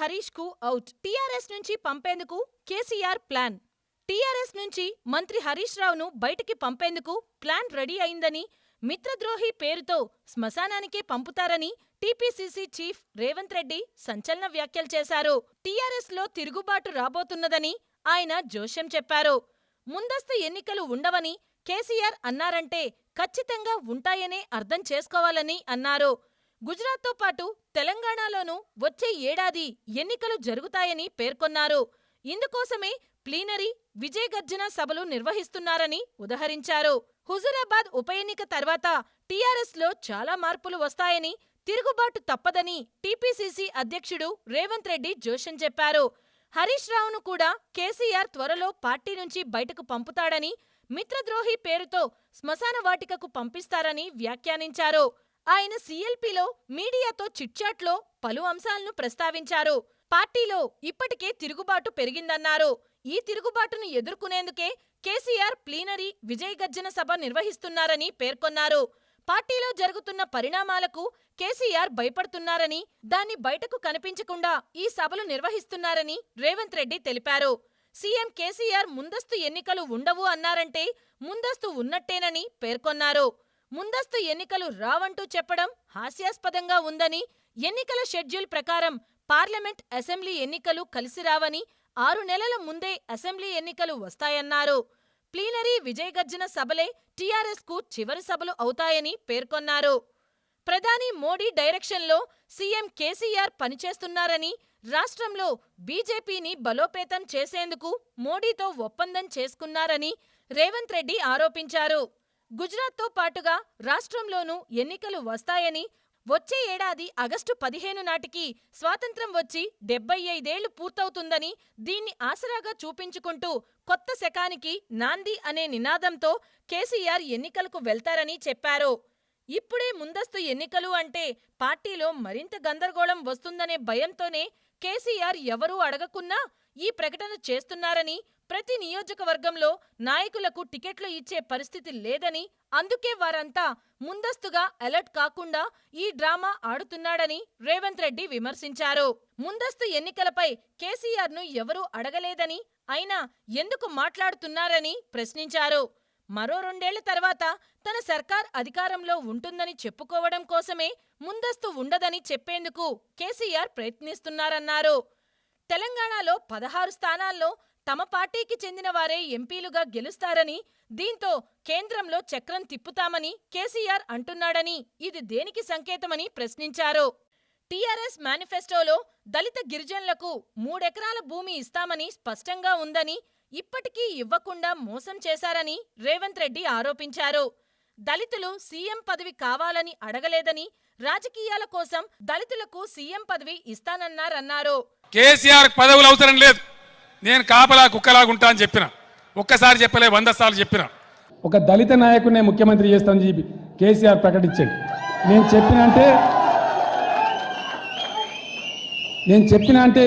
హరీష్ కు out. TRS నుంచి పంపేందుకు KCR plan. TRS నుంచి మంత్రి హరీష్ రావును బయటికి పంపేందుకు ప్లాన్ రెడీ అయిందని, మిత్రద్రోహి పేరుతో శ్మశానానికే పంపుతారని టీపీసీసీ చీఫ్ రేవంత్ రెడ్డి సంచలన వ్యాఖ్యలు చేశారు. టీఆర్ఎస్ లో తిరుగుబాటు రాబోతున్నదని ఆయన జోస్యం చెప్పారు. ముందస్తు ఎన్నికలు ఉండవని కేసీఆర్ అన్నారంటే ఖచ్చితంగా ఉంటాయనే అర్థం చేసుకోవాలని అన్నారు. గుజరాత్తో పాటు తెలంగాణలోనూ వచ్చే ఏడాది ఎన్నికలు జరుగుతాయని పేర్కొన్నారు. ఇందుకోసమే ప్లీనరీ, విజయగర్జన సభలు నిర్వహిస్తున్నారని ఉదహరించారు. హుజూరాబాద్ ఉప ఎన్నిక తర్వాత టీఆర్ఎస్ లో చాలా మార్పులు వస్తాయని, తిరుగుబాటు తప్పదని టీపీసీసీ అధ్యక్షుడు రేవంత్ రెడ్డి జోస్యం చెప్పారు. హరీష్ రావును కూడా కేసీఆర్ త్వరలో పార్టీ నుంచి బయటకు పంపుతాడని, మిత్రద్రోహి పేరుతో శ్మశాన వాటికకు పంపిస్తారని వ్యాఖ్యానించారు. ఆయన సీఎల్పీలో మీడియాతో చిట్చాట్లో పలు అంశాలను ప్రస్తావించారు. పార్టీలో ఇప్పటికే తిరుగుబాటు పెరిగిందన్నారు. ఈ తిరుగుబాటును ఎదుర్కొనేందుకే కేసీఆర్ ప్లీనరీ, విజయగర్జన సభ నిర్వహిస్తున్నారని పేర్కొన్నారు. పార్టీలో జరుగుతున్న పరిణామాలకు కేసీఆర్ భయపడుతున్నారని, దాన్ని బయటకు కనిపించకుండా ఈ సభలు నిర్వహిస్తున్నారని రేవంత్ రెడ్డి తెలిపారు. సీఎం కేసీఆర్ ముందస్తు ఎన్నికలు ఉండవు అన్నారంటే ముందస్తు ఉన్నట్టేనని పేర్కొన్నారు. ముందస్తు ఎన్నికలు రావంటూ చెప్పడం హాస్యాస్పదంగా ఉందని, ఎన్నికల షెడ్యూల్ ప్రకారం పార్లమెంట్, అసెంబ్లీ ఎన్నికలు కలిసి రావని, 6 నెలల ముందే అసెంబ్లీ ఎన్నికలు వస్తాయన్నారు. ప్లీనరీ, విజయగర్జన సభలే టీఆర్ఎస్ కు చివరి సభలు అవుతాయని పేర్కొన్నారు. ప్రధాని మోడీ డైరెక్షన్లో సీఎం కేసీఆర్ పనిచేస్తున్నారని, రాష్ట్రంలో బీజేపీని బలోపేతం చేసేందుకు మోడీతో ఒప్పందం చేసుకున్నారని రేవంత్ రెడ్డి ఆరోపించారు. గుజరాత్తో పాటుగా రాష్ట్రంలోనూ ఎన్నికలు వస్తాయని, వచ్చే ఏడాది ఆగస్టు 15 నాటికి స్వాతంత్ర్యం వచ్చి 75 ఏళ్లు పూర్తవుతుందని, దీన్ని ఆసరాగా చూపించుకుంటూ కొత్త శకానికి నాంది అనే నినాదంతో కేసీఆర్ ఎన్నికలకు వెళ్తారని చెప్పారు. ఇప్పుడే ముందస్తు ఎన్నికలు అంటే పార్టీలో మరింత గందరగోళం వస్తుందనే భయంతోనే కేసీఆర్ ఎవరూ అడగకున్నా ఈ ప్రకటన చేస్తున్నారని, ప్రతి నియోజకవర్గంలో నాయకులకు టికెట్లు ఇచ్చే పరిస్థితి లేదని, అందుకే వారంతా ముందస్తుగా అలర్ట్ కాకుండా ఈ డ్రామా ఆడుతున్నాడని రేవంత్ రెడ్డి విమర్శించారు. ముందస్తు ఎన్నికలపై కేసీఆర్ను ఎవరూ అడగలేదని, అయినా ఎందుకు మాట్లాడుతున్నారని ప్రశ్నించారు. మరో 2 ఏళ్ల తర్వాత తన సర్కార్ అధికారంలో ఉంటుందని చెప్పుకోవడం కోసమే ముందస్తు ఉండదని చెప్పేందుకు కేసీఆర్ ప్రయత్నిస్తున్నారన్నారు. తెలంగాణలో 16 స్థానాల్లో తమ పార్టీకి చెందిన వారే ఎంపీలుగా గెలుస్తారని, దీంతో కేంద్రంలో చక్రం తిప్పుతామని కేసీఆర్ అంటున్నాడని, ఇది దేనికి సంకేతమని ప్రశ్నించారు. టీఆర్ఎస్ మేనిఫెస్టోలో దళిత గిరిజనులకు 3 ఎకరాల భూమి ఇస్తామని స్పష్టంగా ఉందని, ఇప్పటికీ ఇవ్వకుండా మోసం చేశారని రేవంత్ రెడ్డి ఆరోపించారు. దళితులు సీఎం పదవి కావాలని అడగలేదని, రాజకీయాల కోసం దళితులకు సీఎం పదవి ఇస్తానన్నారన్నారు. కేసీఆర్ పదవులు అవసరం లేదు, నేను కాపలా కుక్కలాగుంటా అని చెప్పిన, ఒక్కసారి చెప్పలే 100 సార్లు చెప్పిన. ఒక దళిత నాయకుడినే ముఖ్యమంత్రి చేస్తామని చెప్పి కేసీఆర్ ప్రకటించాడు. నేను చెప్పిన అంటే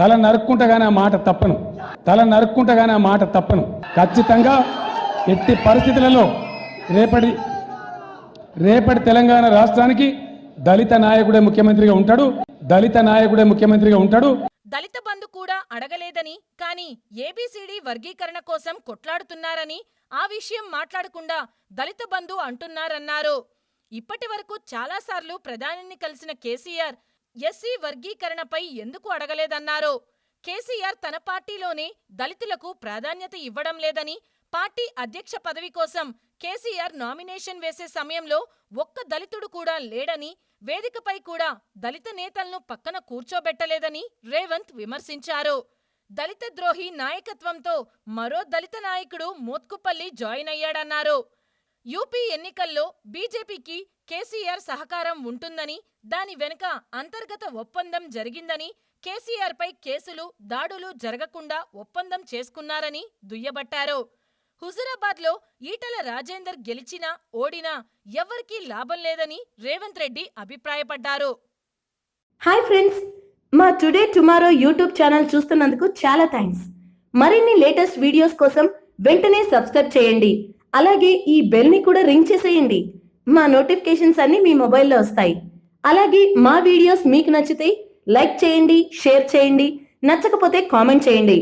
తల నరుక్కుంటగానే ఆ మాట తప్పను. ఖచ్చితంగా ఎట్టి పరిస్థితులలో రేపటి తెలంగాణ రాష్ట్రానికి దళిత నాయకుడే ముఖ్యమంత్రిగా ఉంటాడు. దళిత బంధు కూడా అడగలేదని, కానీ ఏబీసీడీ వర్గీకరణ కోసం కొట్లాడుతున్నారని, ఆ విషయం మాట్లాడకుండా దళిత బంధు అంటున్నారన్నారు. ఇప్పటి వరకు చాలాసార్లు ప్రధానిని కలిసిన కేసీఆర్ ఎస్సీ వర్గీకరణపై ఎందుకు అడగలేదన్నారు. కేసీఆర్ తన పార్టీలోనే దళితులకు ప్రాధాన్యత ఇవ్వడం లేదని, పార్టీ అధ్యక్ష పదవి కోసం కేసీఆర్ నామినేషన్ వేసే సమయంలో ఒక్క దళితుడు కూడా లేడని, వేదికపై కూడా దళిత నేతలను పక్కన కూర్చోబెట్టలేదని రేవంత్ విమర్శించారు. దళిత ద్రోహి నాయకత్వంతో మరో దళిత నాయకుడు మోత్కుపల్లి జాయిన్ అయ్యాడన్నారు. యూపీ ఎన్నికల్లో బీజేపీకి కేసీఆర్ సహకారం ఉంటుందని, దాని వెనుక అంతర్గత ఒప్పందం జరిగిందని, కేసీఆర్పై కేసులు, దాడులు జరగకుండా ఒప్పందం చేసుకున్నారని దుయ్యబట్టారు. హుజూరాబాద్లో ఈటల రాజేందర్ గెలిచినా, ఓడినా ఎవ్వరికీ లాభం లేదని రేవంత్ రెడ్డి అభిప్రాయపడ్డారు. హాయ్ ఫ్రెండ్స్, మా టుడే టుమారో యూట్యూబ్ ఛానల్ చూస్తున్నందుకు చాలా థ్యాంక్స్. మరిన్ని లేటెస్ట్ వీడియోస్ కోసం వెంటనే సబ్స్క్రైబ్ చేయండి. అలాగే ఈ బెల్ ని కూడా రింగ్ చేసేయండి. మా నోటిఫికేషన్స్ అన్ని మీ మొబైల్లో వస్తాయి. అలాగే మా వీడియోస్ మీకు నచ్చితే లైక్ చేయండి, షేర్ చేయండి, నచ్చకపోతే కామెంట్ చేయండి.